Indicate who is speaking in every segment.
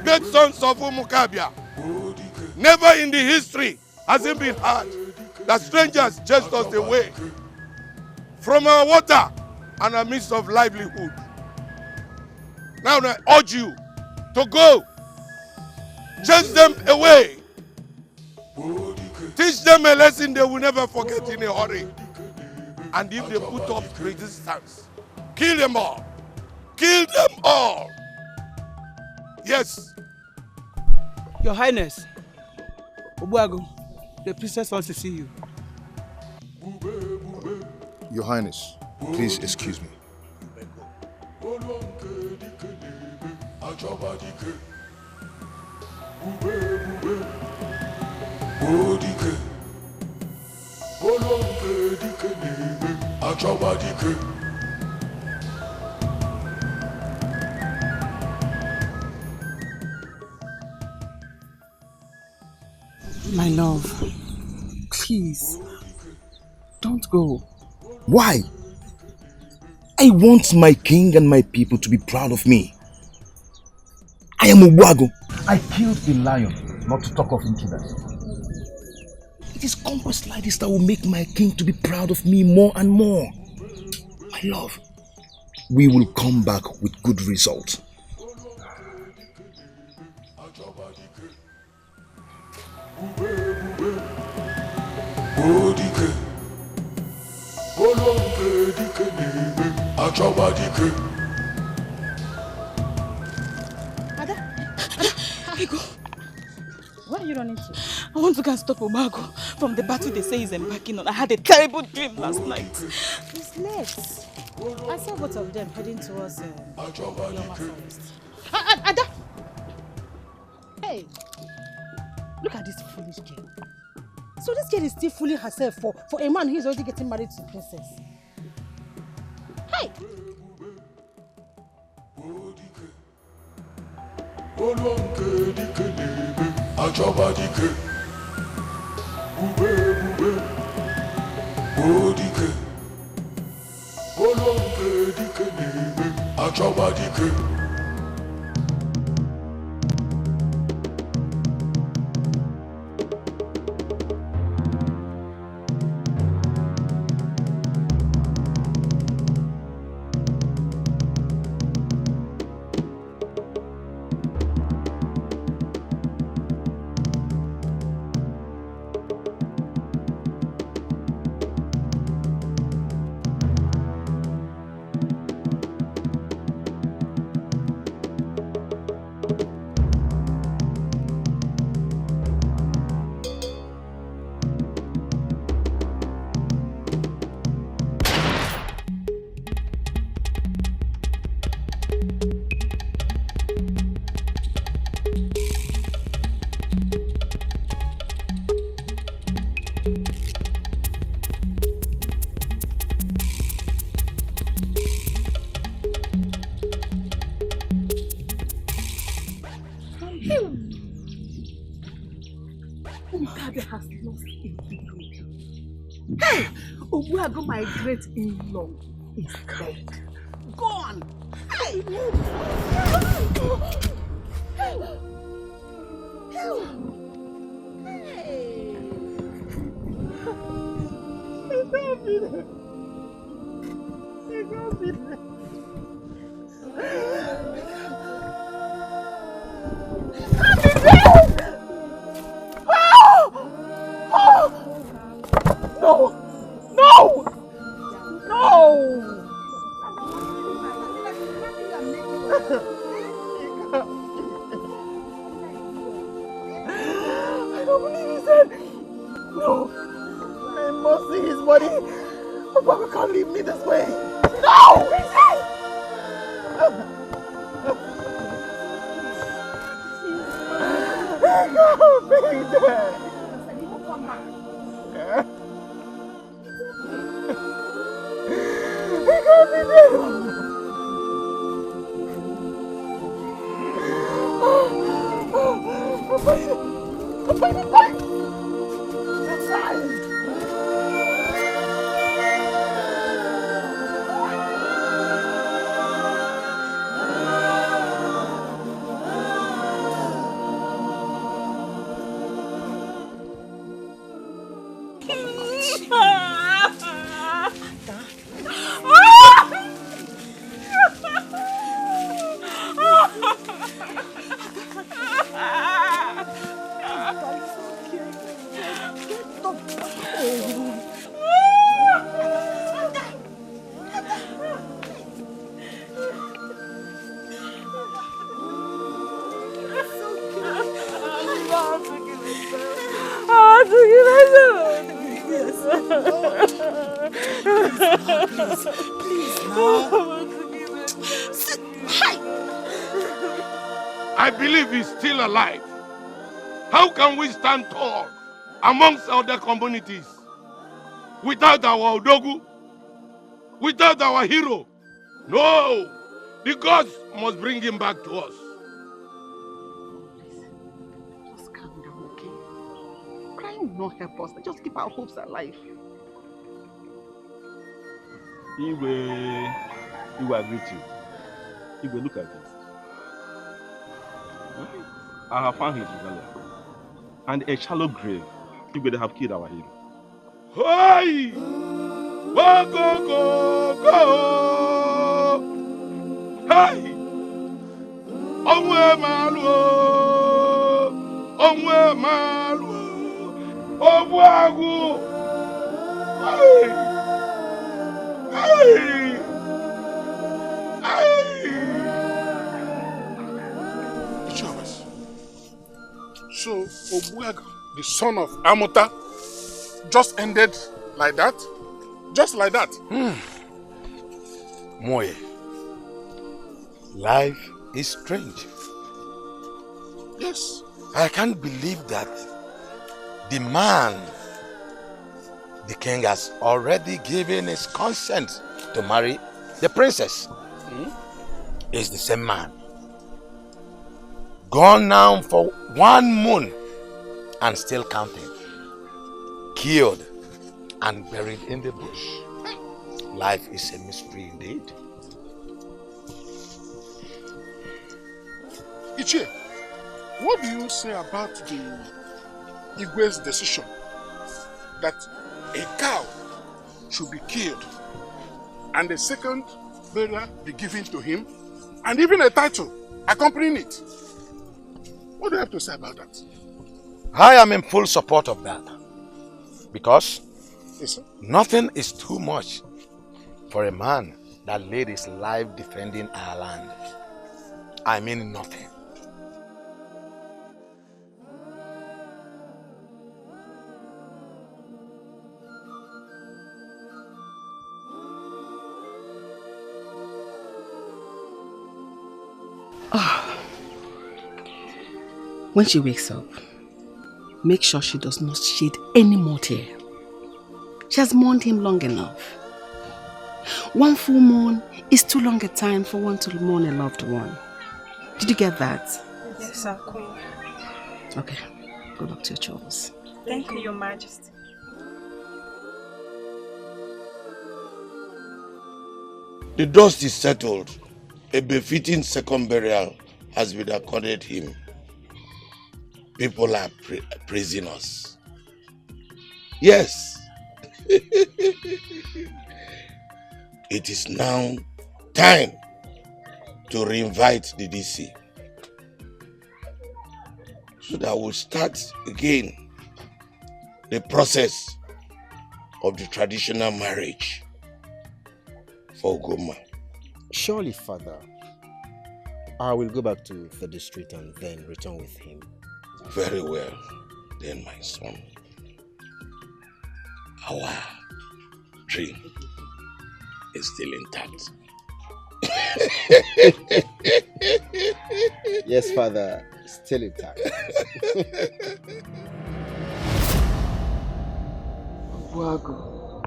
Speaker 1: Great sons of Umukabia. Never in the history has it been heard that strangers chased us away from our water and a means of livelihood. Now I urge you to go, chase them away, teach them a lesson they will never forget in a hurry. And if they put up resistance, kill them all. Kill them all. Yes.
Speaker 2: Your Highness, Obuagu, the princess wants to see you.
Speaker 3: Your Highness, please excuse me.
Speaker 2: My love, please, don't go.
Speaker 3: Why? I want my king and my people to be proud of me. I am Obuagu. I killed a lion, not to talk of intruders. It is conquest like this that will make my king to be proud of me more and more. My love, we will come back with good results.
Speaker 4: Where are you running to?
Speaker 2: I want to go and stop Obuagu from the battle they say he's embarking on. I had a terrible dream last night.
Speaker 4: It's late. I saw both of them heading towards Chioma forest. Ada! Hey! Look at this foolish girl. So this girl is still fooling herself for a man who is already getting married to the princess. Hey!
Speaker 5: Obuagu, my great-in-law, is dead. Gone. Hey, move. Please, please now. Sit. Hi.
Speaker 1: I believe he's still alive. How can we stand tall amongst other communities without our Odogu, without our hero? No! The gods must bring him back to us.
Speaker 5: Just calm down, okay? Crying will not help us. Let's just keep our hopes alive.
Speaker 3: Igwe, I greet you. Igwe, look at this. I have found his valley. And a shallow grave. Igwe, they have killed our hero.
Speaker 1: Hey! Go! Hey! Onwe malu! Obuagu! Hey!
Speaker 6: So, Obuagu, the son of Amuta, just ended like that? Just like that?
Speaker 7: Moye, life is strange.
Speaker 6: Yes.
Speaker 7: I can't believe that the man, the king, has already given his consent to marry the princess. Is the same man. Gone now for 1 moon and still counting. Killed and buried in the bush. Life is a mystery indeed.
Speaker 6: Ichie, what do you say about the Igwe's decision that a cow should be killed and a second burial be given to him and even a title accompanying it? What do you have to say about that?
Speaker 7: I am in full support of that. Because
Speaker 6: yes, sir.
Speaker 7: Nothing is too much for a man that laid his life defending our land. I mean nothing.
Speaker 5: When she wakes up, make sure she does not shed any more tear. She has mourned him long enough. 1 full moon is too long a time for one to mourn a loved one. Did you get that?
Speaker 8: Yes, sir, Queen.
Speaker 5: Okay, go back to your chores.
Speaker 8: Thank you, Your Majesty.
Speaker 1: The dust is settled. A befitting second burial has been accorded him. People are praising us. Yes. It is now time to reinvite the DC. So that we'll start again the process of the traditional marriage for Goma.
Speaker 9: Surely, Father. I will go back to the district and then return with him.
Speaker 1: Very well, then, my son. Our dream is still intact.
Speaker 9: Yes, Father, still intact.
Speaker 10: Wago,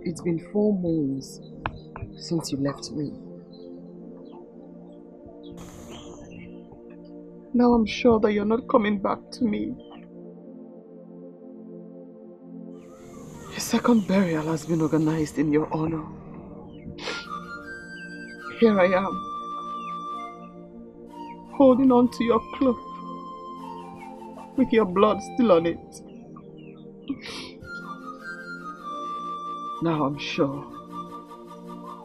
Speaker 10: it's been 4 moons since you left me. Now I'm sure that you're not coming back to me. A second burial has been organized in your honor. Here I am, holding on to your cloak, with your blood still on it. Now I'm sure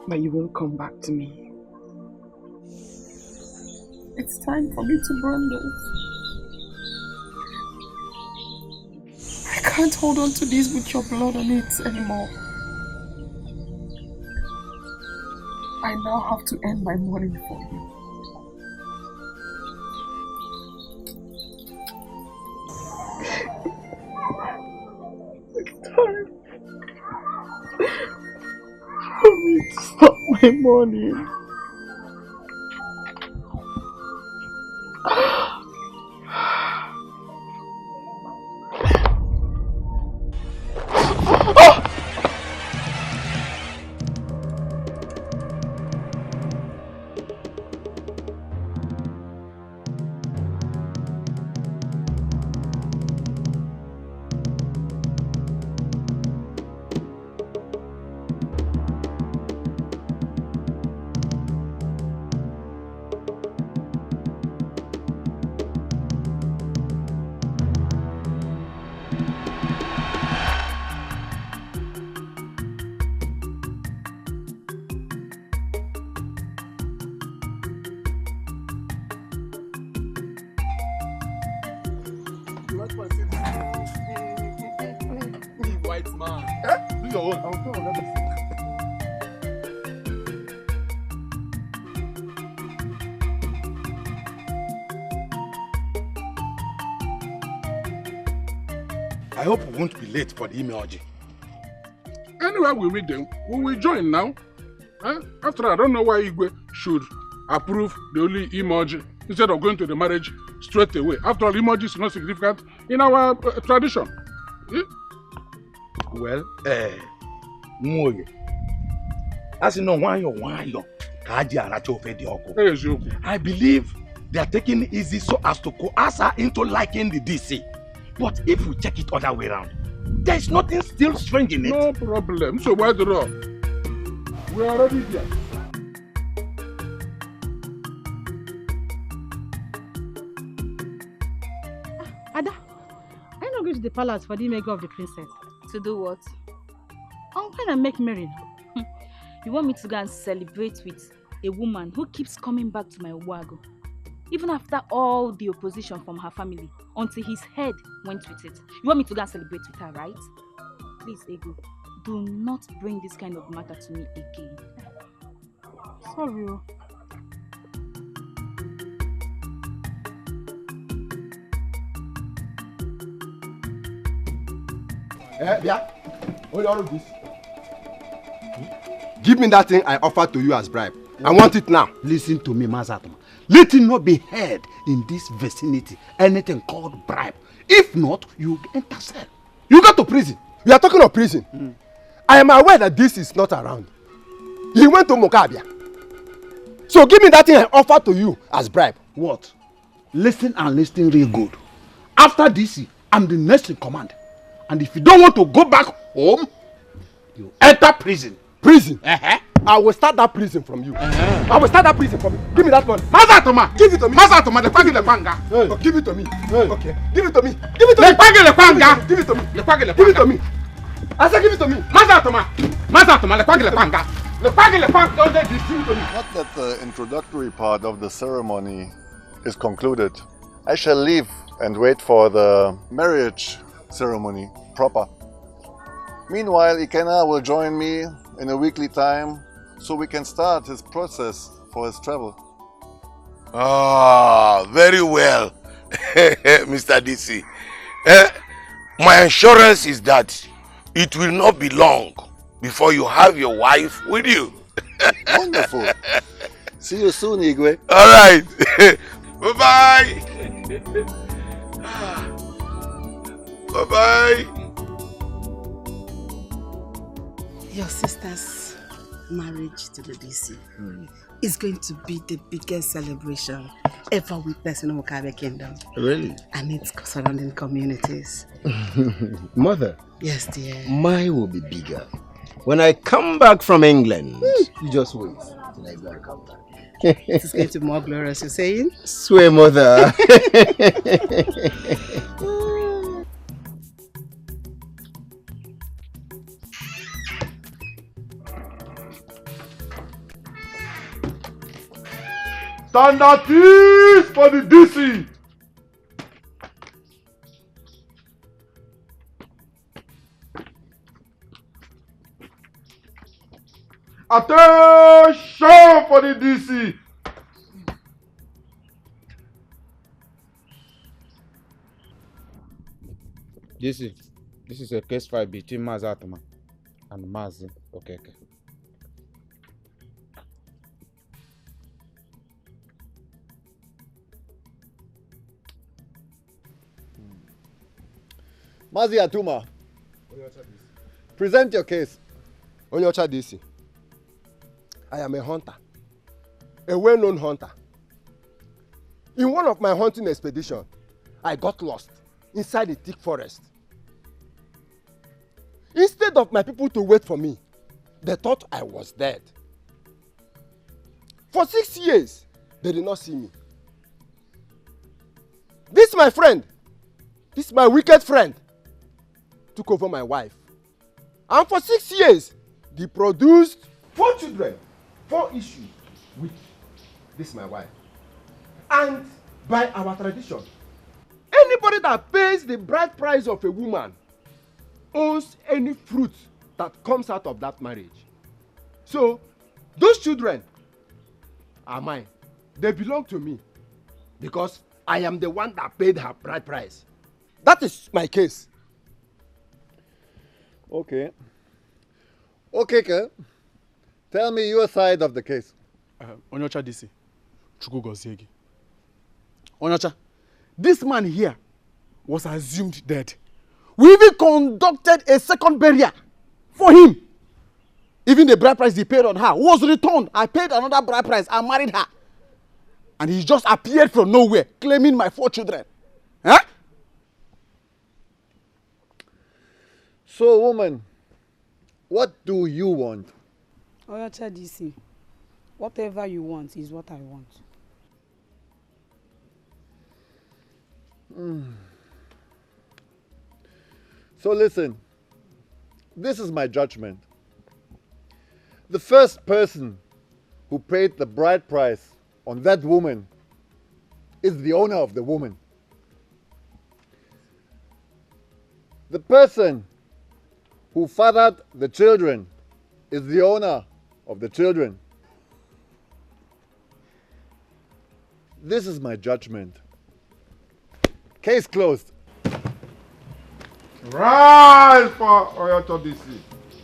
Speaker 10: that you won't come back to me. It's time for me to burn this. I can't hold on to this with your blood on it anymore. I now have to end my mourning for you. It's time.
Speaker 9: My money.
Speaker 7: I hope we won't be late for the emoji.
Speaker 6: Anyway, we meet them. We will join now. After all, I don't know why Igwe should approve the only emoji instead of going to the marriage straight away. After all, emoji is not significant in our tradition.
Speaker 7: Well, Mwoye. As you know, I believe they are taking it easy so as to coerce her into liking the DC. But if we check it other way around, there is nothing still strange in it.
Speaker 6: No problem. So why the rock? We are already there.
Speaker 4: Ada, are you not going to the palace for the makeover of the princess?
Speaker 8: To do what?
Speaker 4: I'm going to make merry.
Speaker 8: You want me to go and celebrate with a woman who keeps coming back to my Obuago? Even after all the opposition from her family, until his head went with it. You want me to go and celebrate with her, right? Please, Ego, do not bring this kind of matter to me again.
Speaker 4: Sorry.
Speaker 11: Give me that thing I offered to you as bribe. I want it now.
Speaker 12: Listen to me, Mazatoma. Let it not be heard in this vicinity anything called bribe. If not, you enter cell.
Speaker 11: You go to prison. We are talking of prison. I am aware that this is not around. He went to Umukabia. So give me that thing I offered to you as bribe.
Speaker 12: What? Listen and listen real good. After DC, I'm the next in command. And if you don't want to go back home, you enter prison.
Speaker 11: Prison? I will start that prison from you. I will start that prison from you. Give me that money.
Speaker 6: Mazatoma!
Speaker 11: Give it to me.
Speaker 6: Mazatoma, the pagi le panga.
Speaker 11: Oh, give it to me. Okay. Give it to me. Give it to me.
Speaker 6: Le pagi le panga.
Speaker 11: Give it to me.
Speaker 6: Le pagi le panga.
Speaker 11: Give it to me. I said give it to me.
Speaker 6: Mazatoma! Mazatoma, le pagi le panga. Le pagi le panga. Don't let this give it to me.
Speaker 13: Not that the introductory part of the ceremony is concluded. I shall leave and wait for the marriage ceremony proper. Meanwhile, Ikena will join me in a weekly time so we can start his process for his travel.
Speaker 7: Ah, very well, Mr. DC. My assurance is that it will not be long before you have your wife with you.
Speaker 13: Wonderful. See you soon, Igwe.
Speaker 7: All right. Bye-bye. Bye-bye.
Speaker 5: Your sister's marriage to the DC is going to be the biggest celebration ever witnessed in Umukabia Kingdom.
Speaker 9: Really?
Speaker 5: And its surrounding communities.
Speaker 9: Mother?
Speaker 5: Yes, dear.
Speaker 9: Mine will be bigger. When I come back from England, you just wait till I go and come back.
Speaker 5: It's going to be more glorious, you're saying?
Speaker 9: Swear, mother.
Speaker 1: Standard is for the DC. Attention for the DC.
Speaker 14: DC, this is a case file between Mazatoma and Mazi Okeke.
Speaker 13: Mazi Atuma, present your case.
Speaker 11: Onyocha DC. I am a hunter. A well-known hunter. In one of my hunting expeditions, I got lost inside a thick forest. Instead of my people to wait for me, they thought I was dead. For 6 years, they did not see me. This my friend, this my wicked friend, took over my wife. And for 6 years, they produced 4 children, 4 issues with this my wife. And by our tradition, anybody that pays the bride price of a woman owns any fruit that comes out of that marriage. So, those children are mine. They belong to me because I am the one that paid her bride price. That is my case.
Speaker 13: Okay. Okay, Ke. Tell me your side of the case.
Speaker 6: Onyocha DC. Chukwu gozie gị. Onyocha, this man here was assumed dead. We even conducted a second burial for him. Even the bride price he paid on her was returned. I paid another bride price and married her. And he just appeared from nowhere, claiming my 4 children. Huh?
Speaker 13: So, woman, what do you want?
Speaker 4: Onyocha DC, whatever you want is what I want.
Speaker 13: So listen, this is my judgment. The first person who paid the bride price on that woman is the owner of the woman. The person who fathered the children is the owner of the children. This is my judgment. Case closed.
Speaker 11: Rise for Onyocha DC.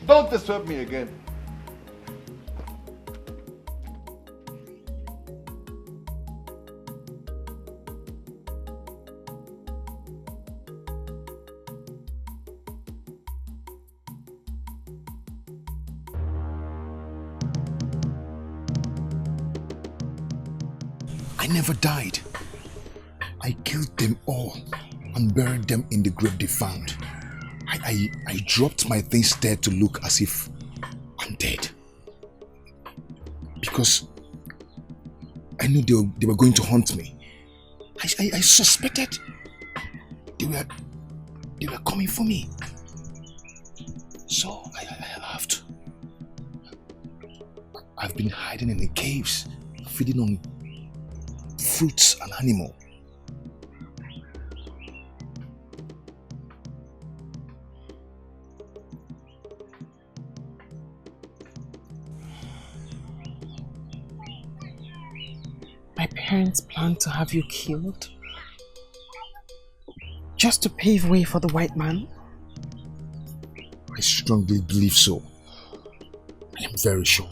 Speaker 13: Don't disturb me again.
Speaker 3: I never died. I killed them all and buried them in the grave they found. I dropped my things there to look as if I'm dead. Because I knew they were going to hunt me. I suspected they were coming for me. So I left. I've been hiding in the caves, feeding on fruits and animal.
Speaker 5: My parents planned to have you killed just to pave way for the white man?
Speaker 3: I strongly believe so. I am very sure.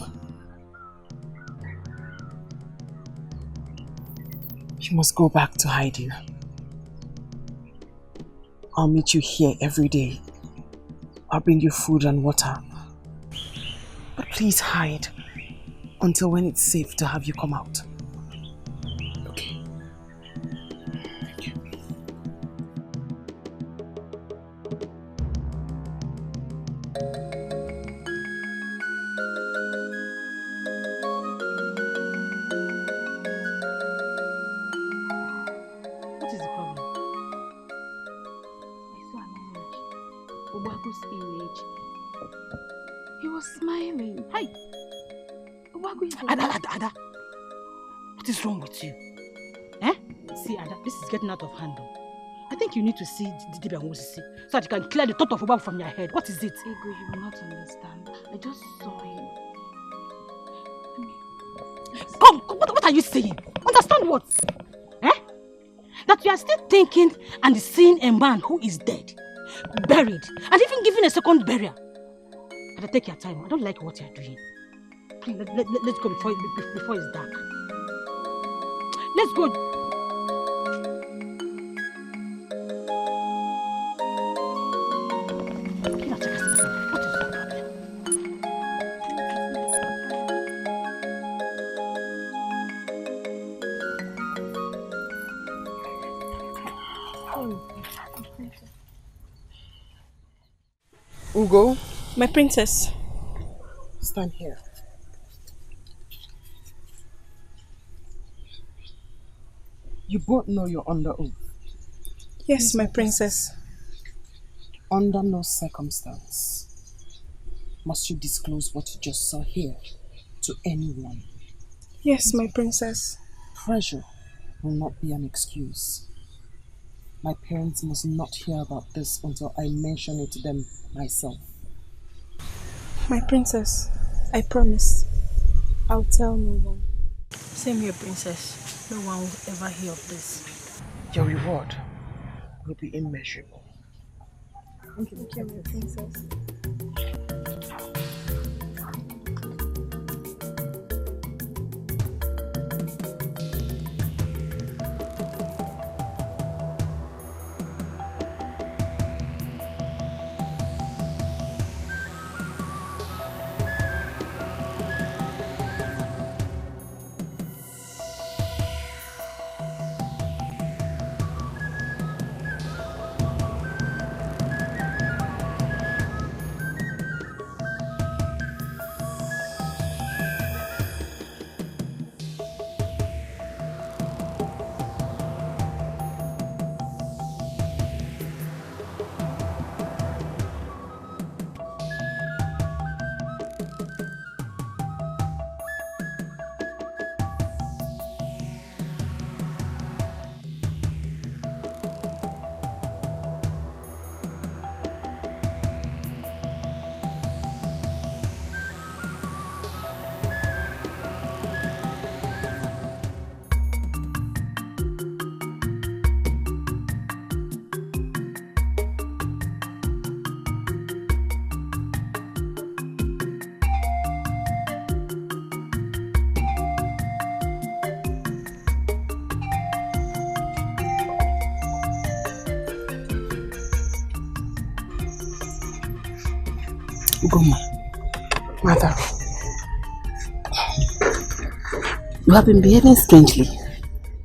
Speaker 5: You must go back to hiding. I'll meet you here every day. I'll bring you food and water. But please hide until when it's safe to have you come out.
Speaker 3: Okay. Thank you.
Speaker 8: What is the problem? I saw an image. Obago's image. He was smiling. Hi. Obago is
Speaker 4: Ada. What is wrong with you? Eh? See, Ada, this is getting out of hand. I think you need to see Dikeh and Ngozi so that you can clear the thought of Obago from your head. What is it?
Speaker 8: Ego, you will not understand. I just saw him.
Speaker 4: Come, what are you saying? Understand what? Eh? That you are still thinking and seeing a man who is dead, buried, and even given a second burial. Ada, take your time. I don't like what you are doing. Please, let's go before it's dark. Let's go.
Speaker 10: Ugo, my princess, stand here. You both know you're under oath. Yes, my princess. Under no circumstance must you disclose what you just saw here to anyone. Yes, my princess. Pressure will not be an excuse. My parents must not hear about this until I mention it to them myself. My princess, I promise. I'll tell no one.
Speaker 14: Same here, princess. No one will ever hear of this.
Speaker 10: Your reward will be immeasurable.
Speaker 14: Thank you, my princess.
Speaker 5: Goma,
Speaker 10: Mother,
Speaker 5: you have been behaving strangely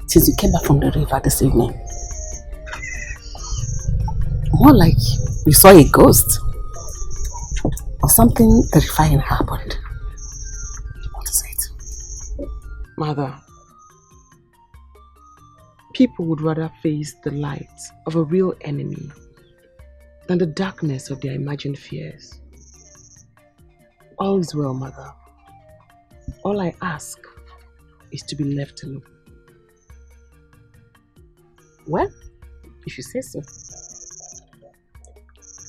Speaker 5: since you came back from the river this evening. More like you saw a ghost or something terrifying happened. What is it?
Speaker 10: Mother, people would rather face the light of a real enemy than the darkness of their imagined fears. All is well, Mother. All I ask is to be left alone.
Speaker 5: Well, if you say so.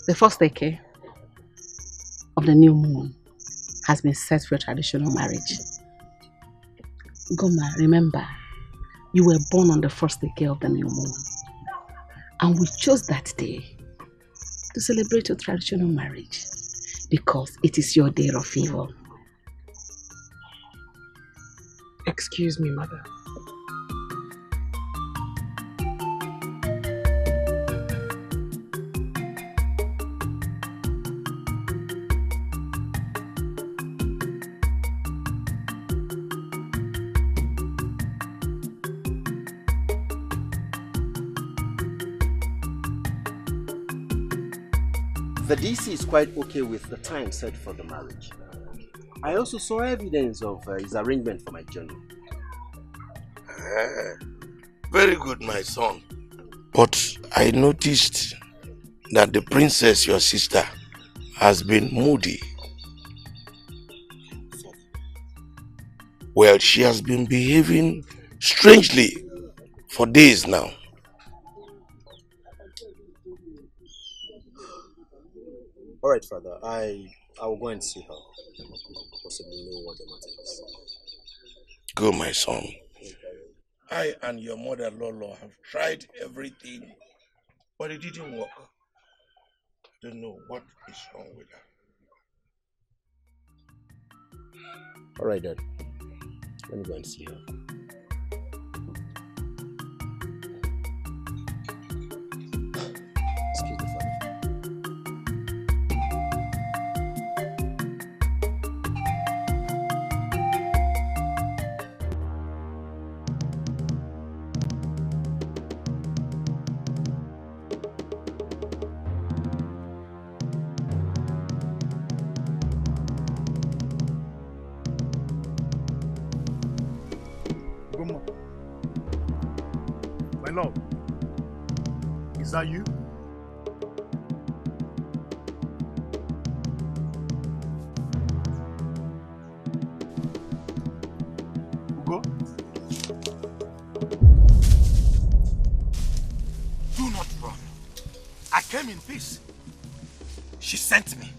Speaker 5: The first Dikeh of the new moon has been set for a traditional marriage. Goma, remember, you were born on the first Dikeh of the new moon. And we chose that day to celebrate your traditional marriage because it is your day of favor.
Speaker 10: Excuse me, Mother.
Speaker 9: The DC is quite okay with the time set for the marriage. I also saw evidence of his arrangement for my journey.
Speaker 1: Very good, my son. But I noticed that the princess, your sister, has been moody. Well, she has been behaving strangely for days now.
Speaker 9: All right, Father. I will go and see her. Possibly know what the matter is.
Speaker 1: Go, my son. I and your mother, Lolo, have tried everything, but it didn't work. I don't know what is wrong with her.
Speaker 9: All right, Dad. Let me go and see her. Excuse me, Father.
Speaker 6: My love, is that you? Ugo?
Speaker 7: Do not run. I came in peace. She sent me.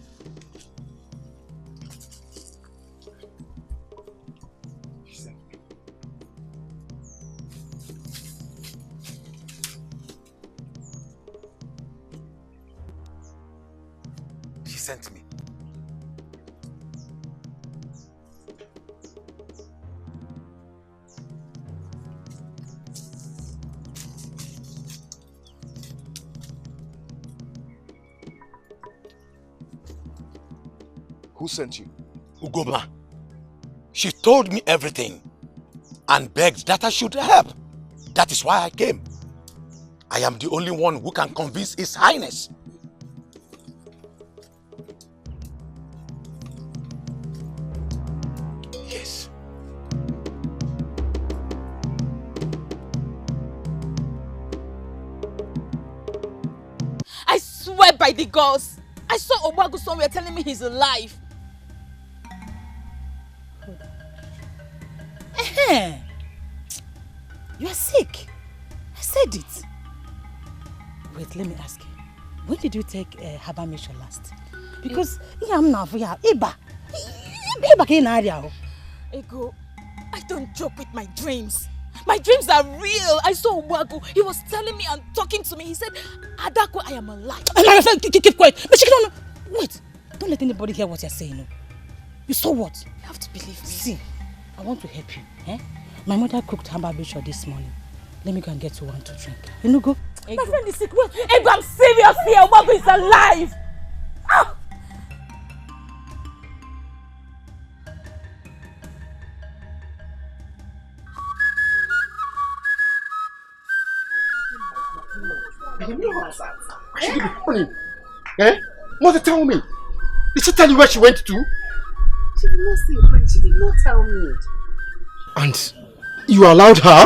Speaker 7: She sent me.
Speaker 11: Who sent you?
Speaker 7: Ugoma. She told me everything and begged that I should help. That is why I came. I am the only one who can convince His Highness. Yes.
Speaker 15: I swear by the gods, I saw Obagu somewhere telling me he's alive.
Speaker 4: You are sick. I said it. Wait, let me ask you. When did you take herbal mixture last? Because I'm not for you. Eba can area.
Speaker 15: Ego, I don't joke with my dreams. My dreams are real. I saw Obagu. He was telling me and talking to me. He said, Adako, I am alive.
Speaker 4: My friend, keep quiet. But she don't know. Wait, don't let anybody hear what you're saying. No. You saw what?
Speaker 15: You have to believe me.
Speaker 4: See, I want to help you. My mother cooked herbal mixture this morning. Let me go and get you one to drink. You know, go.
Speaker 15: Ego. My friend is sick. Wait. Ego, I'm serious here. Obagu is alive. Ah!
Speaker 11: Why should you be funny? Mother, tell me. Did she tell you where she went to?
Speaker 5: She did not say it, but she did not tell me.
Speaker 11: And you allowed her?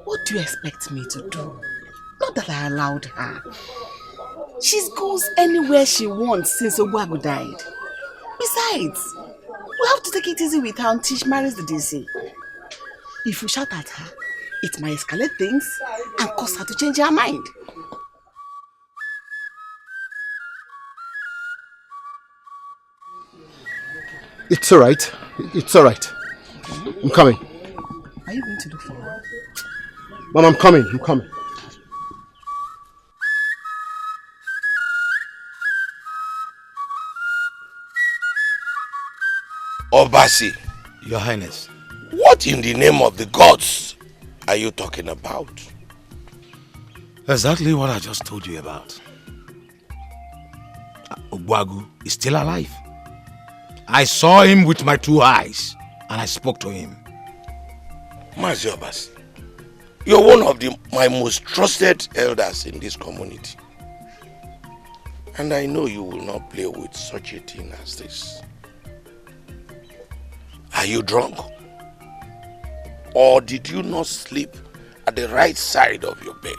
Speaker 5: What do you expect me to do? Not that I allowed her. She goes anywhere she wants since Obagu died. Besides, we have to take it easy with her until she marries the DC. If we shout at her, it might escalate things and cause her to change her mind.
Speaker 11: It's alright. It's alright. I'm coming.
Speaker 5: Are you going to look for her?
Speaker 11: Mom, I'm coming. I'm coming.
Speaker 7: Obasi, Your Highness, what in the name of the gods are you talking about?
Speaker 3: Exactly what I just told you about. Obuagu is still alive. I saw him with my 2 eyes and I spoke to him.
Speaker 7: Mazi Obasi, you're one of my most trusted elders in this community. And I know you will not play with such a thing as this. Are you drunk? Or did you not sleep at the right side of your bed?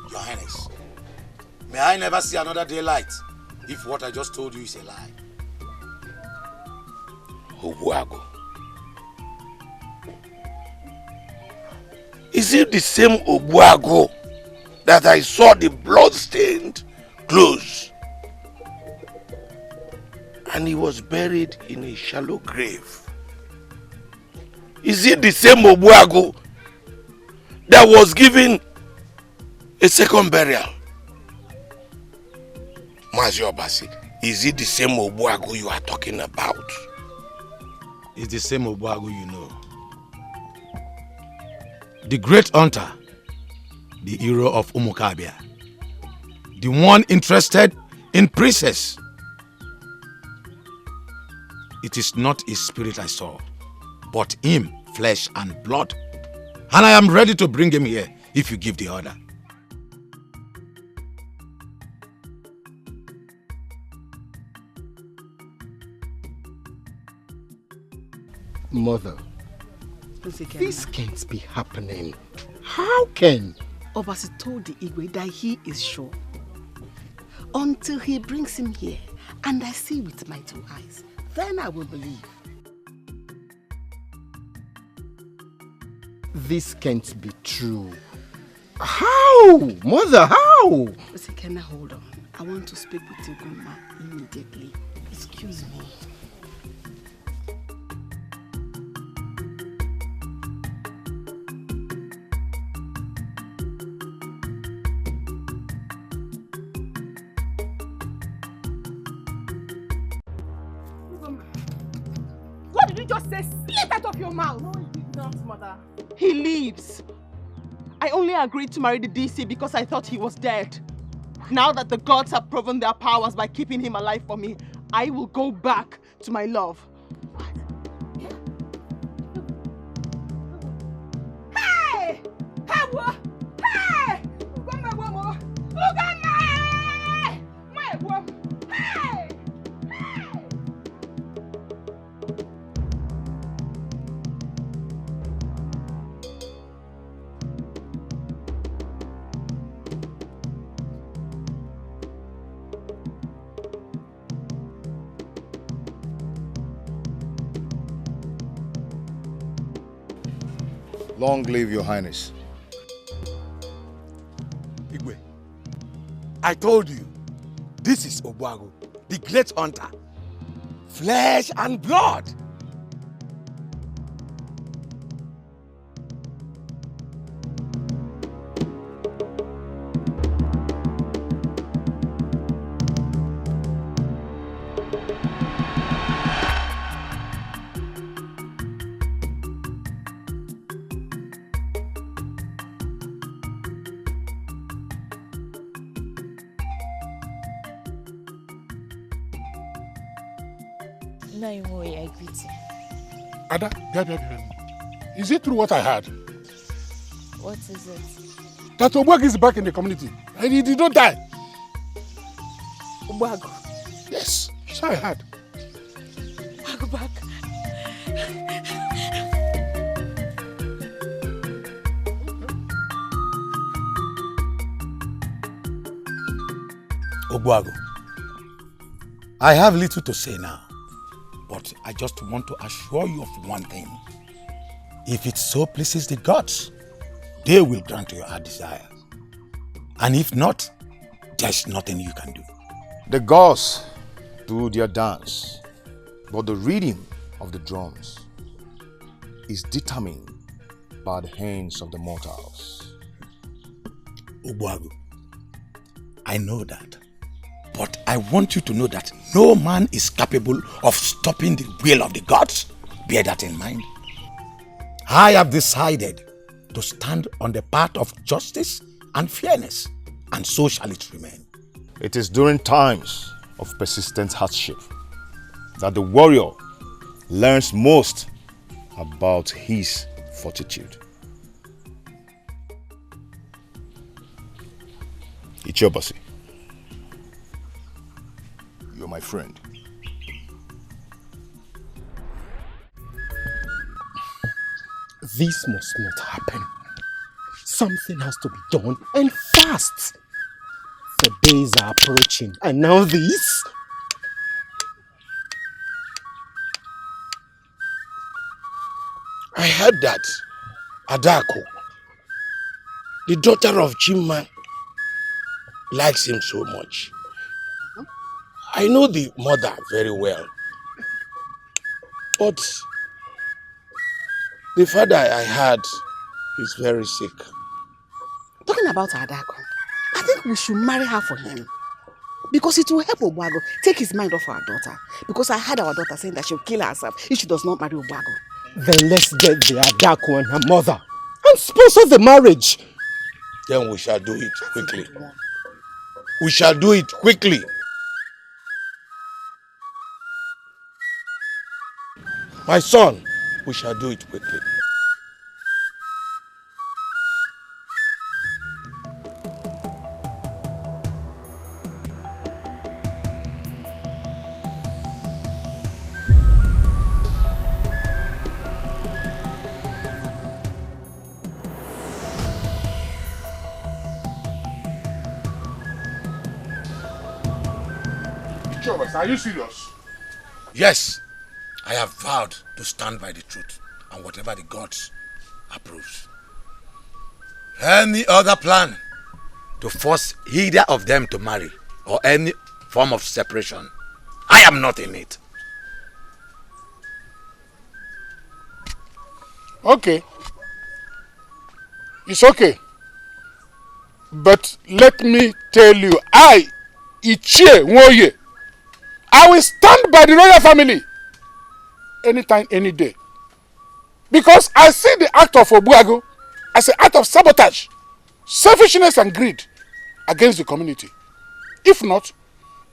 Speaker 3: Your Highness, may I never see another daylight if what I just told you is a lie.
Speaker 7: Obuagu. Is it the same Obuagu that I saw the blood-stained clothes? And he was buried in a shallow grave. Is it the same Obuagu that was given a second burial? Mazi Obasi, is it the same Obuagu you are talking about?
Speaker 3: It's the same Obuagu you know. The great hunter, the hero of Umukabia, the one interested in princess. It is not his spirit I saw, but him, flesh and blood. And I am ready to bring him here if you give the order.
Speaker 11: Mother, this can't be happening. How can?
Speaker 5: Obasi told the Igwe that he is sure. Until he brings him here and I see with my 2 eyes, then I will believe.
Speaker 11: This can't be true. How? Mother, how?
Speaker 5: Kenna, hold on. I want to speak with Igwe immediately. Excuse me.
Speaker 10: What did you just say? Slip out of your mouth! No, he did not, Mother. He leaves. I only agreed to marry the DC because I thought he was dead. Now that the gods have proven their powers by keeping him alive for me, I will go back to my love. Hey! Hey! Hey!
Speaker 3: Long live your highness.
Speaker 1: Igwe, I told you, this is Obuago, the great hunter. Flesh and blood.
Speaker 15: I greet you.
Speaker 6: Ada, is it true what I heard?
Speaker 15: What is it?
Speaker 6: That Obuago is back in the community and he did not die.
Speaker 15: Obuago?
Speaker 6: Yes, so I heard.
Speaker 15: Obuago back.
Speaker 7: Obuago, I have little to say now, but I just want to assure you of one thing. If it so pleases the gods, they will grant your heart desire. And if not, there's nothing you can do.
Speaker 3: The gods do their dance, but the rhythm of the drums is determined by the hands of the mortals.
Speaker 7: Obuago, I know that. But I want you to know that no man is capable of stopping the will of the gods. Bear that in mind. I have decided to stand on the path of justice and fairness, and so shall it remain.
Speaker 3: It is during times of persistent hardship that the warrior learns most about his fortitude. Ichobasi, you're my friend.
Speaker 11: This must not happen. Something has to be done, and fast. The days are approaching, and now this?
Speaker 1: I heard that Adako, the daughter of Chime, likes him so much. I know the mother very well, but the father I had is very sick.
Speaker 5: Talking about Adako, I think we should marry her for him. Because it will help Obuago take his mind off our daughter. Because I heard our daughter saying that she'll kill herself if she does not marry Obuago.
Speaker 11: Then let's get the Adako and her mother and sponsor the marriage.
Speaker 1: Then we shall do it quickly. We shall do it quickly. My son, we shall do it quickly.
Speaker 6: Are you serious?
Speaker 7: Yes, I have vowed to stand by the truth and whatever the gods approves. Any other plan to force either of them to marry or any form of separation, I am not in it.
Speaker 6: Okay. It's okay. But let me tell you, I, Ichie Nwoye, I will stand by the royal family anytime, any day. Because I see the act of Obuago as an act of sabotage, selfishness and greed against the community. If not,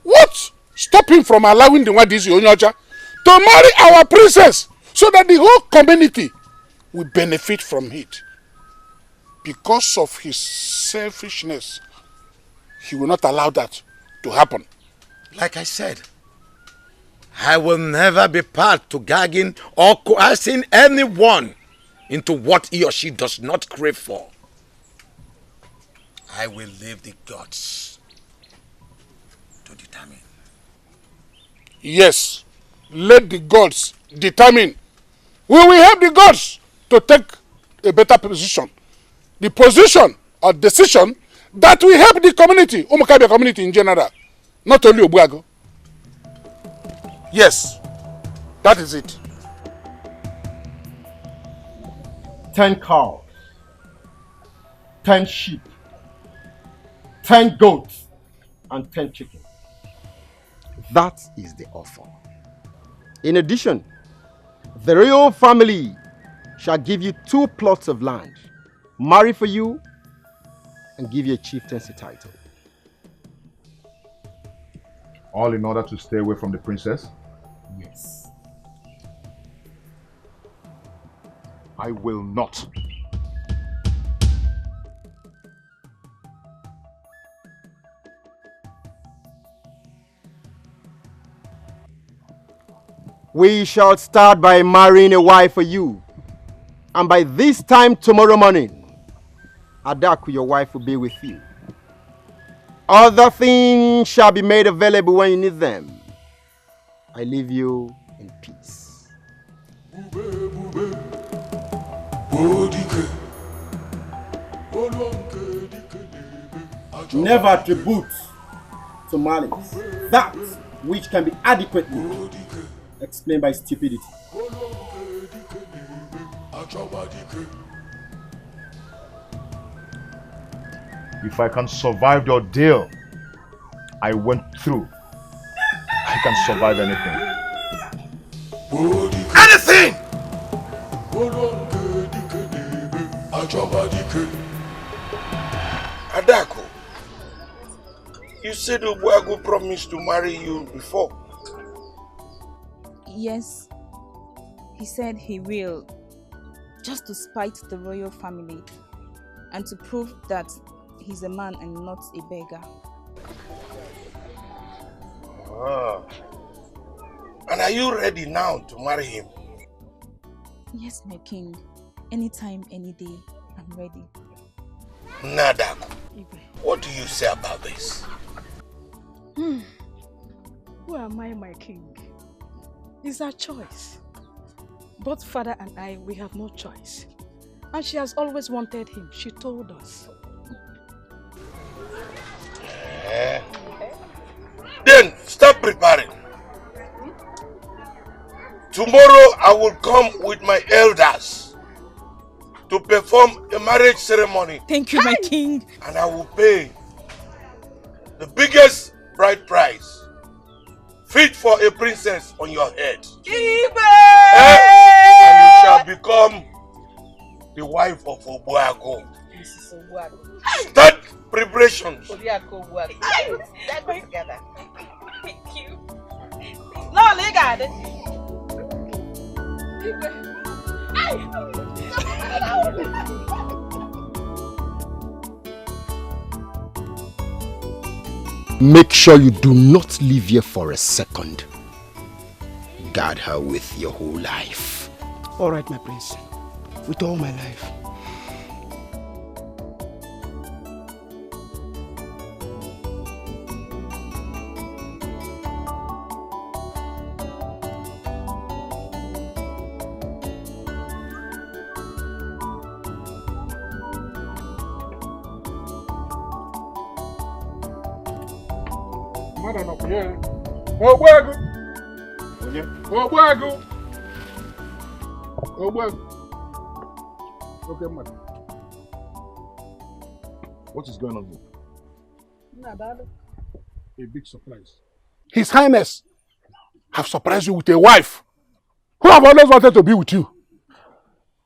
Speaker 6: what stop him from allowing the Nwadisi Onyocha to marry our princess so that the whole community will benefit from it? Because of his selfishness, he will not allow that to happen.
Speaker 7: Like I said, I will never be part to gagging or coercing anyone into what he or she does not crave for. I will leave the gods to determine.
Speaker 6: Yes, let the gods determine. We will help the gods to take a better position. The position or decision that will help the community, Umukabia community in general, not only Obuago. Yes, that is it.
Speaker 11: 10 cows, 10 sheep, 10 goats, and 10 chickens. That is the offer. In addition, the royal family shall give you 2 plots of land, marry for you, and give you a chieftaincy title.
Speaker 3: All in order to stay away from the princess?
Speaker 11: Yes.
Speaker 3: I will not.
Speaker 11: We shall start by marrying a wife for you. And by this time tomorrow morning, Adaku, your wife, will be with you. Other things shall be made available when you need them. I leave you in peace. Never attribute to malice that which can be adequately explained by stupidity.
Speaker 3: If I can survive the ordeal I went through, I can survive anything.
Speaker 7: Anything!
Speaker 1: Adako, you said Obuago promised to marry you before.
Speaker 8: Yes, he said he will, just to spite the royal family and to prove that he's a man and not a beggar.
Speaker 1: Ah. And are you ready now to marry him?
Speaker 8: Yes, my king. Anytime, any day, I'm ready.
Speaker 1: Nadako, what do you say about this?
Speaker 14: Who am I, my king? It's our choice. Both father and I, we have no choice. And she has always wanted him. She told us.
Speaker 1: Then start preparing. Tomorrow I will come with my elders to perform a marriage ceremony.
Speaker 15: Thank you, my king.
Speaker 1: And I will pay the biggest bride price fit for a princess on your head. And you shall become the wife of Obuago. Start preparations.
Speaker 15: Thank you. No, look at it.
Speaker 11: Make sure you do not leave here for a second. Guard her with your whole life.
Speaker 2: All right, my prince. With all my life.
Speaker 6: Madam up here. Ogwago. Ogwago. Ogwago. Okay, madam.
Speaker 12: What is going on here?
Speaker 6: A big surprise. His Highness have surprised you with a wife who have always wanted to be with you.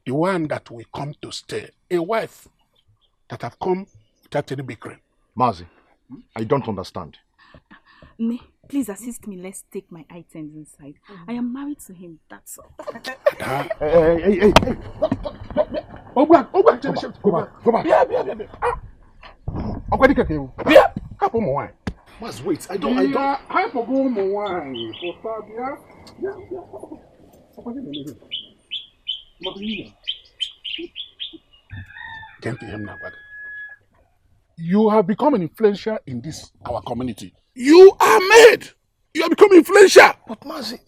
Speaker 6: The one that will come to stay. A wife that have come without any bickering.
Speaker 12: Mazi, I don't understand.
Speaker 8: Ne, please assist me. Let's take my items inside. I am married to him, that's all.
Speaker 12: Hey.
Speaker 6: Go back. Go back.
Speaker 12: Mas, wait, I don't.
Speaker 6: Get to him now, brother. You have become an influencer in this our community. You are made. You have become influential.
Speaker 12: But Mazi,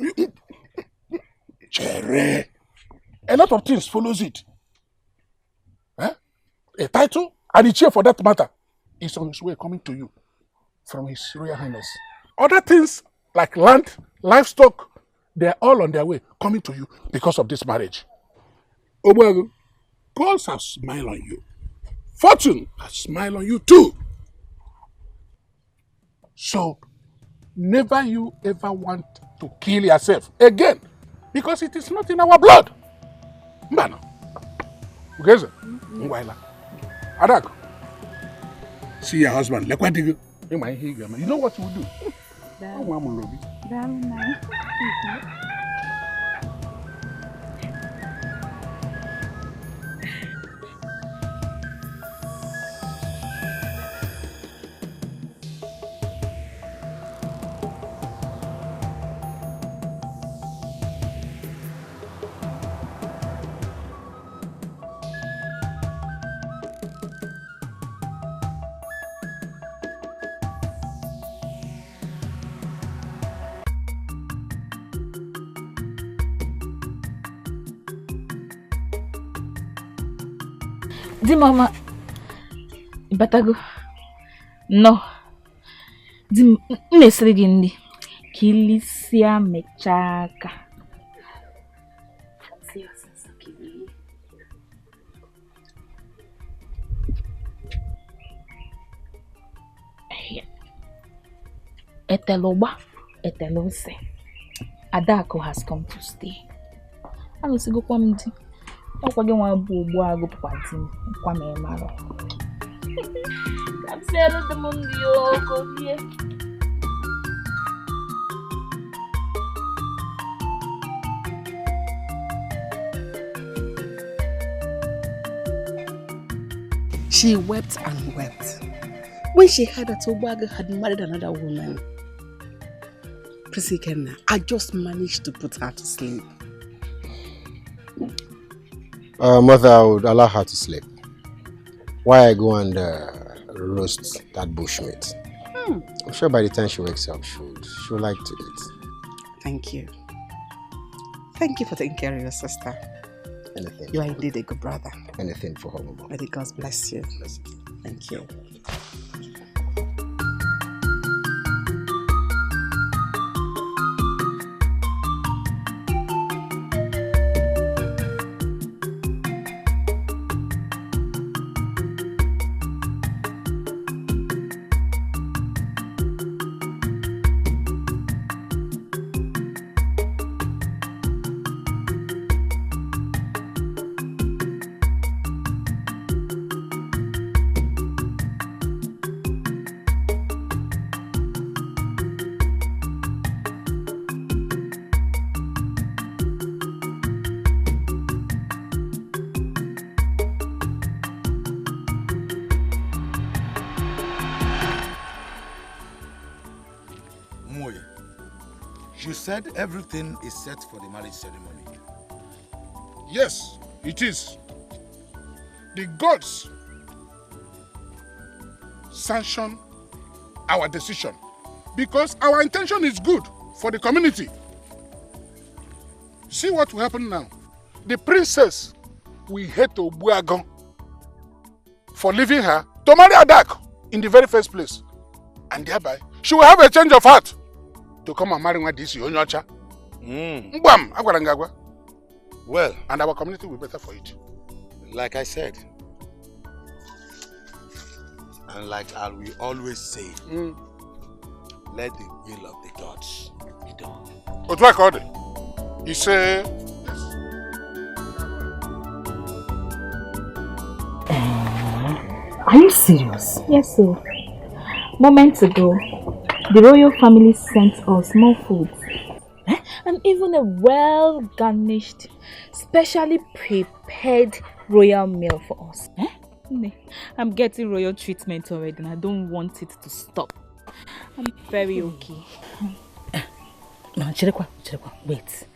Speaker 6: Chere. A lot of things follows it. A title and a chair for that matter is on its way coming to you from His Royal Highness. Other things like land, livestock, they are all on their way coming to you because of this marriage. Obuagu, gods have smiled on you. Fortune has smiled on you too. So, never you ever want to kill yourself again because it is not in our blood. Mbano. Okay, sir? Adak, see your husband. You know what you will do?
Speaker 8: Di mama, batago. No. Di mesri gindi. Kilisia mechaka. Eteloba, etelose. Adako has come to stay. I will go kwamdi. Okwage nwa bu ogbu agụ pụkwati nkwa ma emaro. I'm saying the mundi Okojie.
Speaker 5: She wept and wept when she heard that Ogbago had married another woman. Prisikena, I just managed to put her to sleep.
Speaker 16: Mother, I would allow her to sleep. Why I go and roast that bushmeat? I'm sure by the time she wakes up, she'll like to eat.
Speaker 5: Thank you. Thank you for taking care of your sister.
Speaker 16: Anything.
Speaker 5: You are indeed a good brother.
Speaker 16: Anything for her, Mama.
Speaker 5: May the gods bless you. Thank you.
Speaker 7: You said everything is set for the marriage ceremony.
Speaker 6: Yes, it is. The gods sanction our decision because our intention is good for the community. See what will happen now. The princess will hate Ogbuago for leaving her to marry Adak in the very first place. And thereby, she will have a change of heart to come and marry Nwadisi Onyocha. Mbam, Agwarangagwa.
Speaker 7: Well,
Speaker 6: and our community will be better for it.
Speaker 7: Like I said, and like I will always say, let the will of the gods be done.
Speaker 6: Otwakode, you say.
Speaker 17: Are you serious?
Speaker 8: Yes, sir. Moments ago, the royal family sent us more food. And even a well-garnished, specially prepared royal meal for us. I'm getting royal treatment already and I don't want it to stop. I'm very okay.
Speaker 17: No, Chirekwa, wait.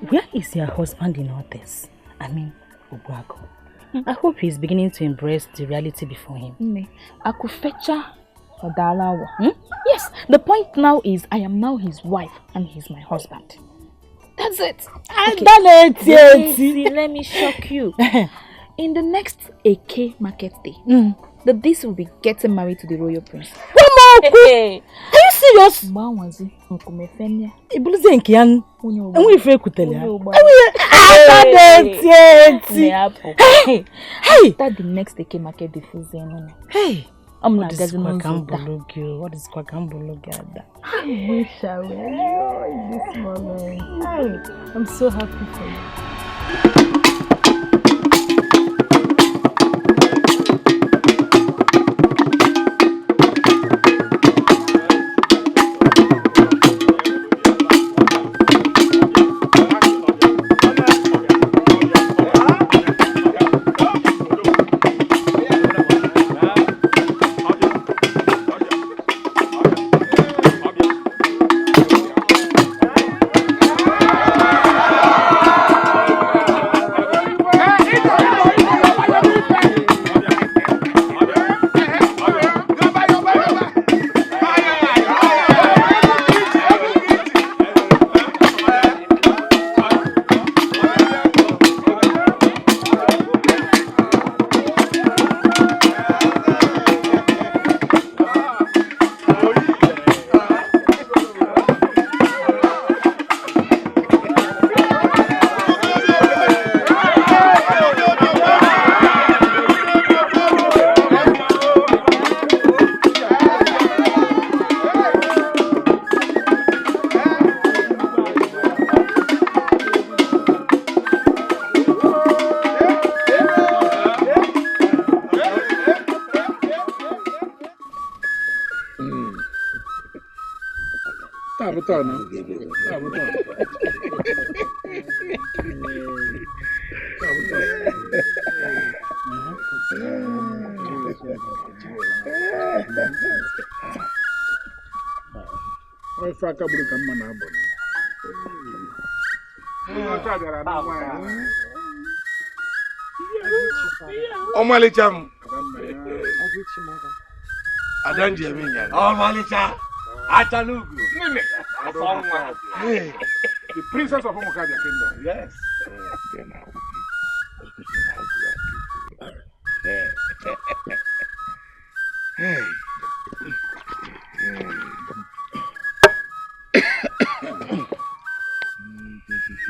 Speaker 17: Where is your husband in all this? I mean, Obuago. I hope he's beginning to embrace the reality before him.
Speaker 8: Akufecha Odalawa. Yes, the point now is I am now his wife and he's my husband. That's it. Let me shock you. In the next AK market day, this will be getting married to the royal prince.
Speaker 17: Hey. Are you serious?
Speaker 8: After the next AK market day, hey.
Speaker 17: What is Kwagambologi?
Speaker 8: I wish I were you in this moment. I'm so happy for you.
Speaker 1: Omalicham. Adanji Aminya.
Speaker 6: Omalicha. Atalugu. Hey, the princess of Umukabia kingdom. Yes.
Speaker 1: Hey.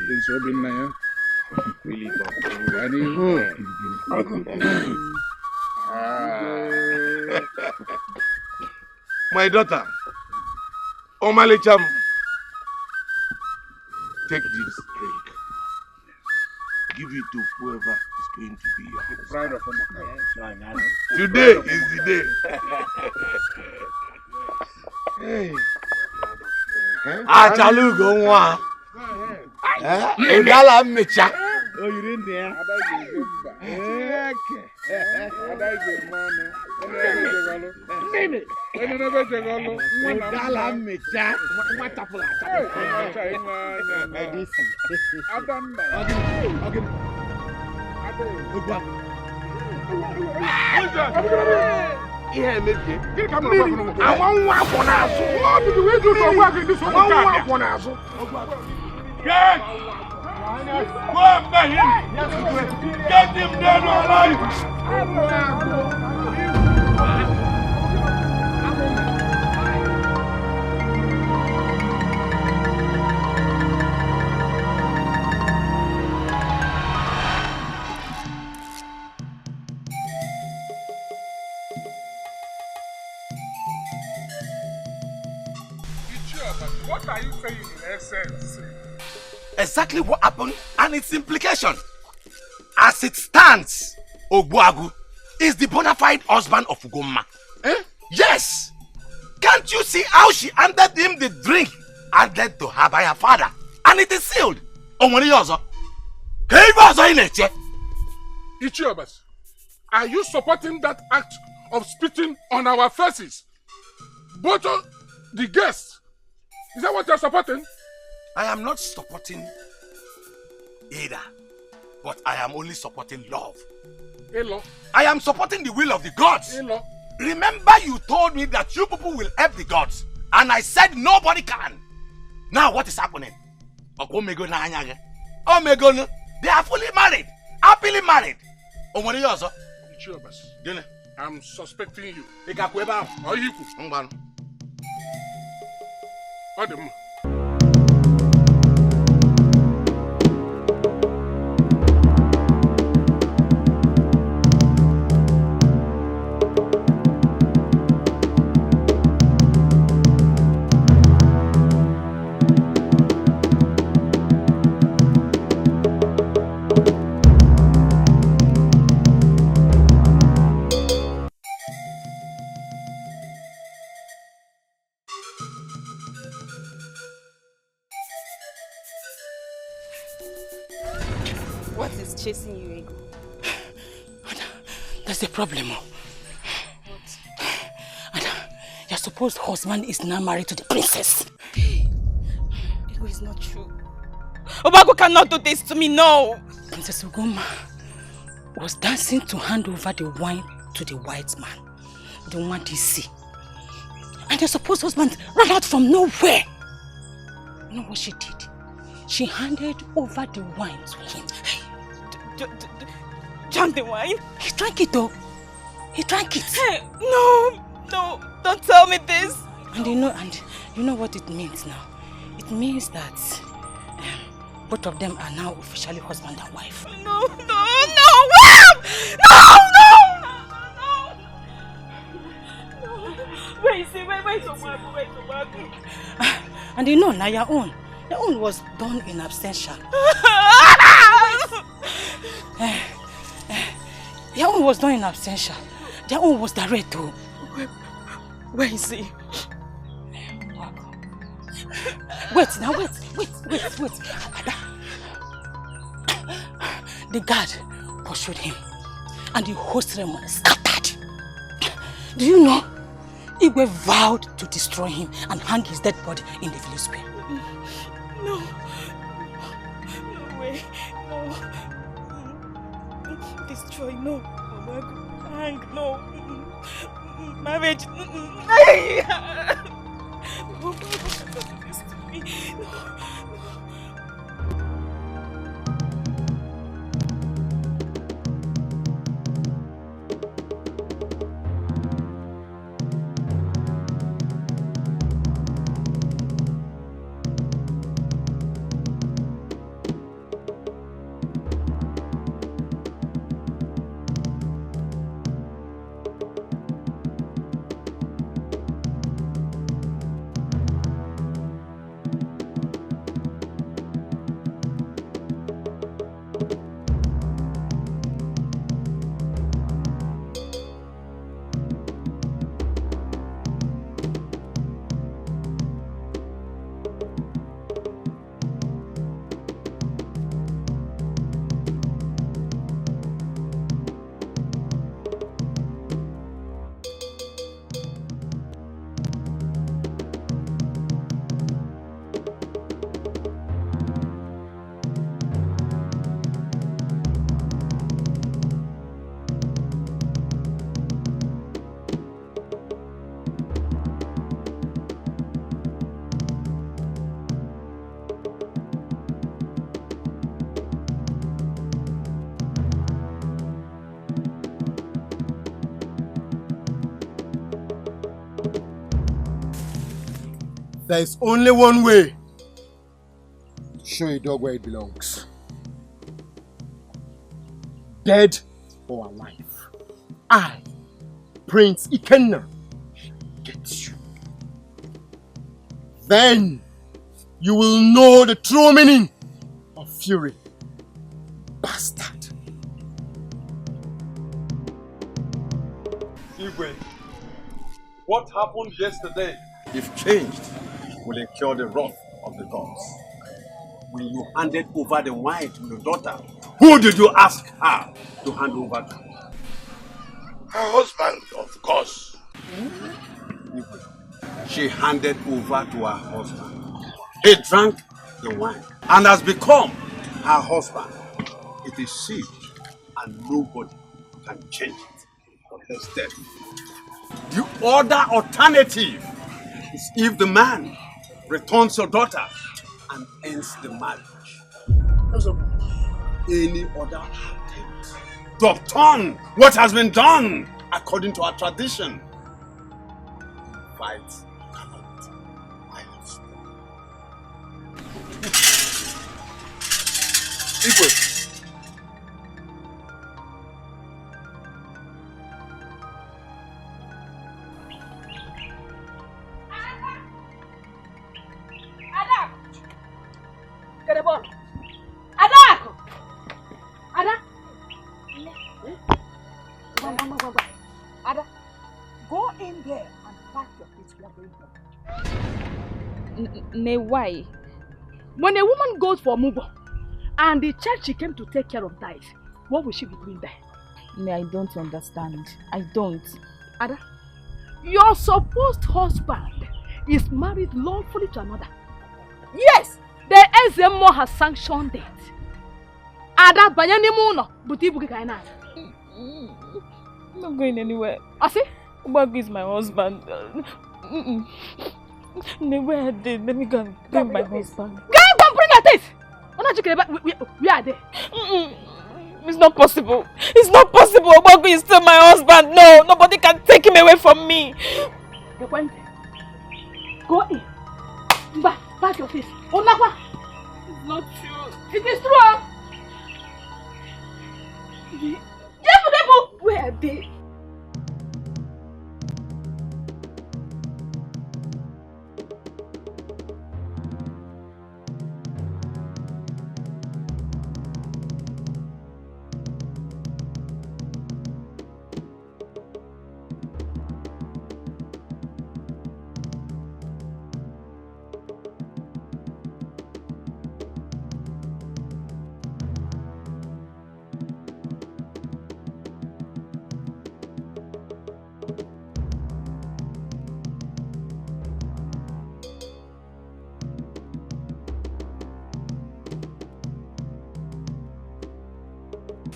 Speaker 6: It's Robin Naya. Really
Speaker 1: My daughter, Omalicham, take this drink. Give it to whoever is going to be your husband.
Speaker 6: Pride of Umukabia.
Speaker 1: Today is the day. Hey.
Speaker 7: Achalugo nwa. Igala mmecha.
Speaker 6: Oh, you didn't there?
Speaker 1: Go after him! Get him dead or alive!
Speaker 7: exactly what happened and its implication. As it stands, Ogbuagu is the bona fide husband of Ugoma. Yes! Can't you see how she handed him the drink handed to her by her father? And it is sealed.
Speaker 6: Ichiobas, are you supporting that act of spitting on our faces? Both of the guests. Is that what you're supporting?
Speaker 7: I am not supporting either, but I am only supporting love.
Speaker 6: Hello.
Speaker 7: I am supporting the will of the gods.
Speaker 6: Hello.
Speaker 7: Remember you told me that you people will help the gods, and I said nobody can. Now what is happening? Oh my God, they are fully married, happily married.
Speaker 6: Ichiobas, I'm suspecting you. Adam.
Speaker 5: What is chasing you, Ego? That's the problem. What? Your supposed husband is now married to the princess.
Speaker 15: Ego is not true. Obago cannot do this to me, no!
Speaker 5: Princess Ugoma was dancing to hand over the wine to the white man, the one they see. And your supposed husband ran out from nowhere. You know what she did? She handed over the wine to him.
Speaker 15: Drank the wine?
Speaker 5: He drank it though. He drank it.
Speaker 15: Hey, no, don't tell me this.
Speaker 5: And you know what it means now? It means that both of them are now officially husband and wife.
Speaker 15: No! Wait, Obago.
Speaker 5: And you know now your own was done in absentia. Your own was done in absentia. Their own was direct too.
Speaker 15: Where is he?
Speaker 5: Wait. The guard pursued him and the whole ceremony scattered. Do you know? Igwe vowed to destroy him and hang his dead body in the village square.
Speaker 15: No way, no. Destroy, no. Hang, no. Marriage. No, don't do this to me. No.
Speaker 11: There is only one way to show a dog where it belongs. Dead or alive. I, Prince Ikenna, get you. Then you will know the true meaning fury. Bastard.
Speaker 18: Igwe, what happened yesterday?
Speaker 19: If changed, will incur the wrath of the gods. When you handed over the wine to your daughter, who did you ask her to hand over to?
Speaker 1: Her husband, of course.
Speaker 19: She handed over to her husband. He drank the wine and has become her husband. It is sealed and nobody can change it unless death. The other alternative is if the man returns your daughter and ends the marriage. Any other attempt to upturn what has been done according to our tradition. Fight cannot. I have spoken.
Speaker 11: Igwe.
Speaker 14: Ada, go in there and pack your things. We are going home.
Speaker 8: Why?
Speaker 14: When a woman goes for mugo and the church she came to take care of dies, what will she be doing there?
Speaker 8: I don't understand. I don't.
Speaker 14: Ada, your supposed husband is married lawfully to another. Yes, the Ezemo has sanctioned it. Ada, banyani muno, buti buki kaina.
Speaker 8: I'm not going anywhere.
Speaker 14: Asi?
Speaker 8: Ubagu is my husband. Where I did. Let me go and bring my husband.
Speaker 14: Go and bring her this! We are there.
Speaker 8: It's not possible. It's not possible. Ubagu is still my husband. No, nobody can take him away from me.
Speaker 14: Go in. Pack your face. Onakwa.
Speaker 8: It's not true.
Speaker 14: It is true. Where are they?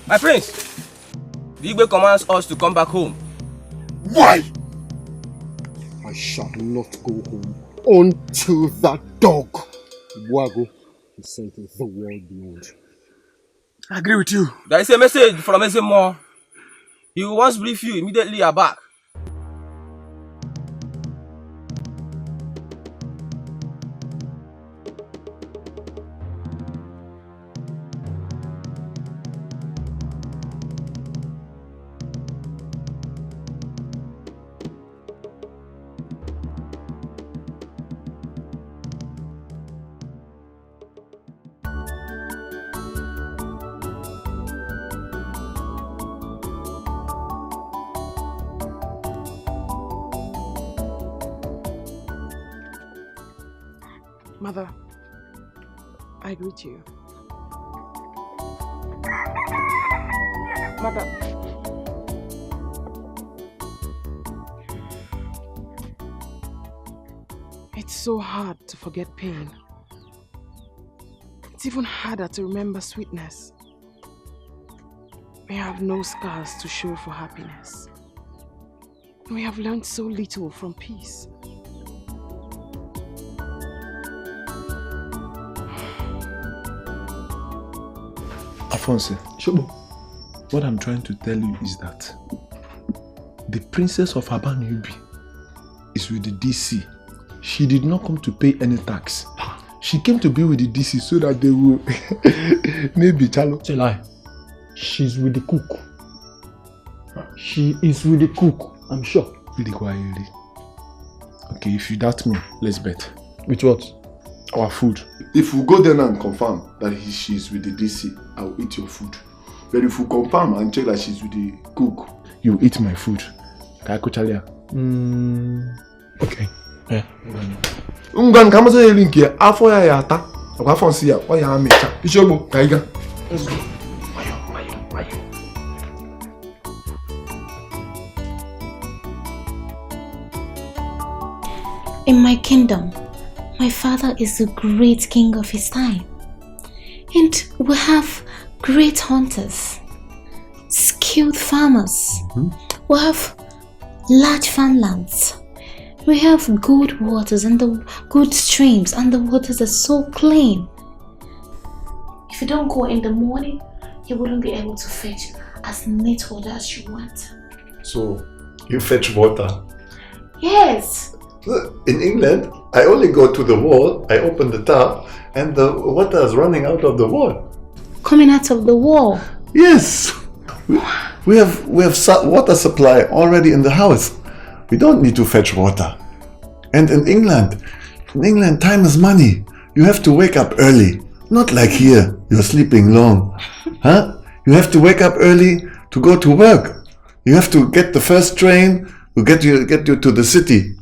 Speaker 20: My prince, the Igwe commands us to come back home.
Speaker 11: Why? I shall not go home until that dog, Wago, is sent to the world beyond.
Speaker 20: I agree with you. There is a message from Ezemo. He will once brief you, immediately are back.
Speaker 10: Mother, I greet you. Mother. It's so hard to forget pain. It's even harder to remember sweetness. We have no scars to show for happiness. We have learned so little from peace.
Speaker 3: Alphonse, Shobo, what I'm trying to tell you is that the princess of Abanubi is with the DC. She did not come to pay any tax. She came to be with the DC so that they will maybe Chalo.
Speaker 21: It's a lie. She's with the cook. She is with the cook, I'm sure.
Speaker 3: Really quietly. Okay, if you doubt me, let's bet.
Speaker 21: With what? Our food. If we go there now and confirm that she's with the DC, I will eat your food. But if we confirm and check that she's with the cook, you eat my food. Okay. Yeah. Ungan kama so link here. Afọ ya ata. Akwa fon si ya. O ya amecha. Ichogbo, ka iga. Let's go. Mayo.
Speaker 13: In my kingdom, my father is the great king of his time. And we have great hunters, skilled farmers. We have large farmlands. We have good waters and the good streams, and the waters are so clean. If you don't go in the morning, you wouldn't be able to fetch as neat water as you want.
Speaker 22: So, you fetch water?
Speaker 13: Yes.
Speaker 22: In England, I only go to the wall, I open the tap, and the water is running out of the wall.
Speaker 13: Coming out of the wall?
Speaker 22: Yes. We have water supply already in the house. We don't need to fetch water. And in England, time is money. You have to wake up early. Not like here, you're sleeping long. Huh? You have to wake up early to go to work. You have to get the first train to get you to the city.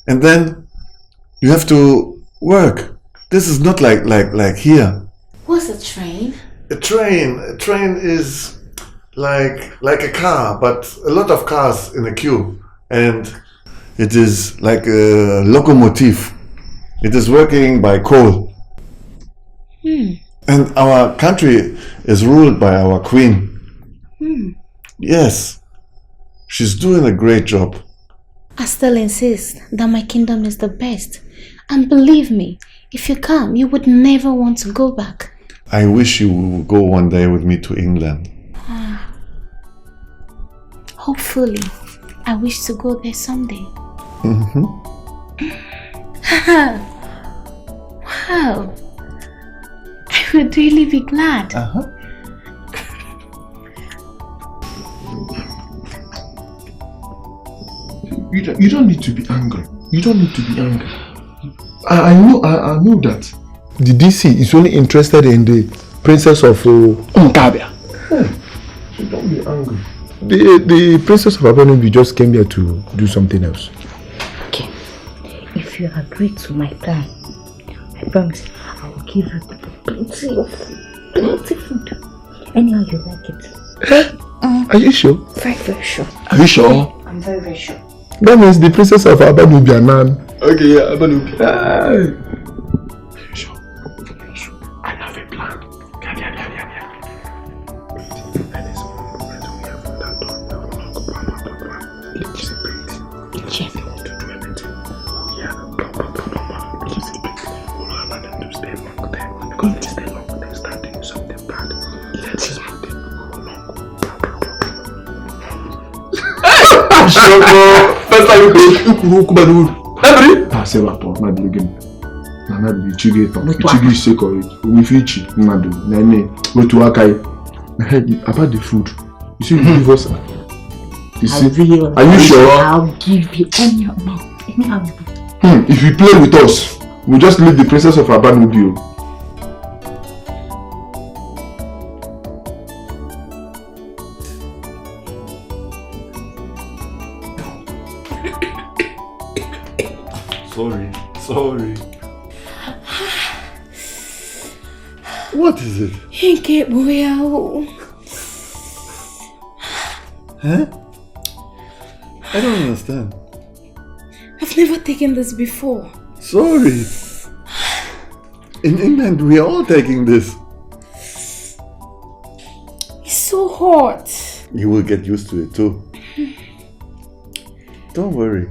Speaker 22: And then you have to work. This is not like here.
Speaker 13: What's a train?
Speaker 22: A train is like a car, but a lot of cars in a queue. And it is like a locomotive. It is working by coal. And our country is ruled by our queen. Yes. She's doing a great job.
Speaker 13: I still insist that my kingdom is the best. And believe me, if you come, you would never want to go back.
Speaker 22: I wish you would go one day with me to England.
Speaker 13: Hopefully. I wish to go there someday. Wow. I would really be glad.
Speaker 21: You don't need to be angry. I know that the DC is only interested in the princess of Umukabia. So don't be angry. The princess of Abanobi just came here to do something else.
Speaker 17: Okay. If you agree to my plan, I promise I will give you plenty food. Anyhow you like it.
Speaker 21: Are you sure?
Speaker 17: Very, very sure.
Speaker 21: Are you sure?
Speaker 17: I'm very, very sure.
Speaker 21: That means the princess of Abanobi and Nan. Okay, yeah, Abanobi. Are you sure? I have a plan. First time you go every say what na the game na the chigi sake of it we fichi madu na me otu akai about the food you see you give us you see are you sure
Speaker 17: I'll give you any amount
Speaker 21: if you play with us we just leave the princess of Abanobi.
Speaker 22: Sorry. What is it? Huh? I don't understand.
Speaker 13: I've never taken this before.
Speaker 22: Sorry. In England, we are all taking this.
Speaker 13: It's so hot.
Speaker 22: You will get used to it too. Don't worry.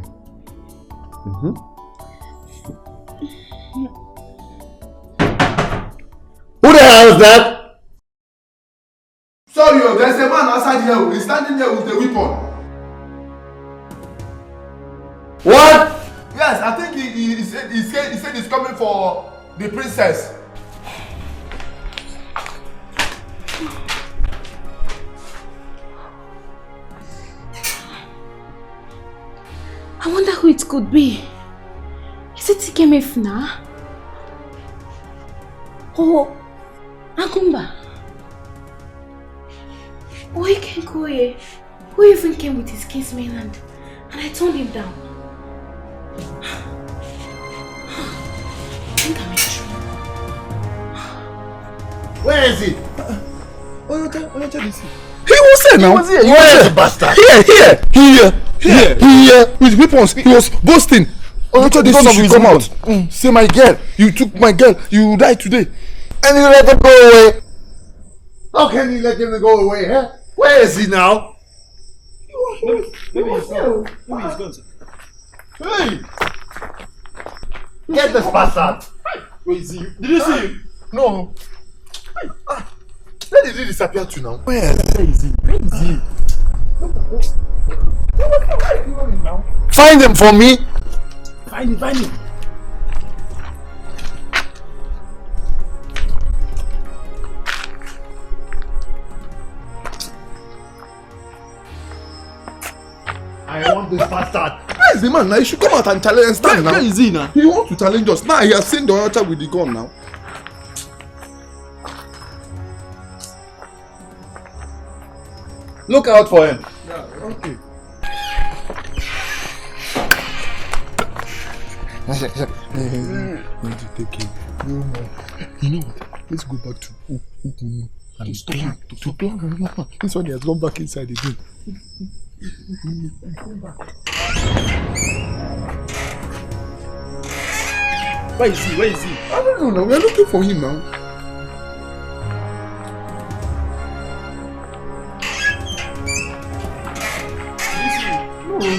Speaker 22: Who the hell is that?
Speaker 21: Sorry, there's a man outside here. He's standing there with a weapon.
Speaker 22: What?
Speaker 21: Yes, I think he said he's coming for the princess.
Speaker 13: I wonder who it could be. Is it Dikeh now? Oh, Akumba. Oyekenkoye, who even came with his kinsmen and I turned him down. I think I'm in trouble.
Speaker 12: Where is he?
Speaker 21: He was here now.
Speaker 12: He was here. Where is the bastard?
Speaker 21: Here. With weapons. He was boasting. This should come out. Say my girl. You took my girl. You died today.
Speaker 12: And you let him go away. How can you let him go away, huh? Where is he now?
Speaker 21: Maybe he's gone. Hey!
Speaker 12: Get this bastard!
Speaker 21: Where is he? Did you see him? No. Where did he disappear to now? Where is he?
Speaker 12: Find him for me.
Speaker 21: Find him.
Speaker 12: I want this bastard.
Speaker 21: Where is the man now? He should come out and challenge and stand now. Where is he now? He wants to challenge us. Now he has seen the altar with the gun now.
Speaker 11: Look out for him.
Speaker 21: Yeah, okay. Take him. You know what? Let's go back to Ukunu and plan. To plan. This one he has gone back inside again. Where is he? I don't know now. We are looking for him now.
Speaker 4: No.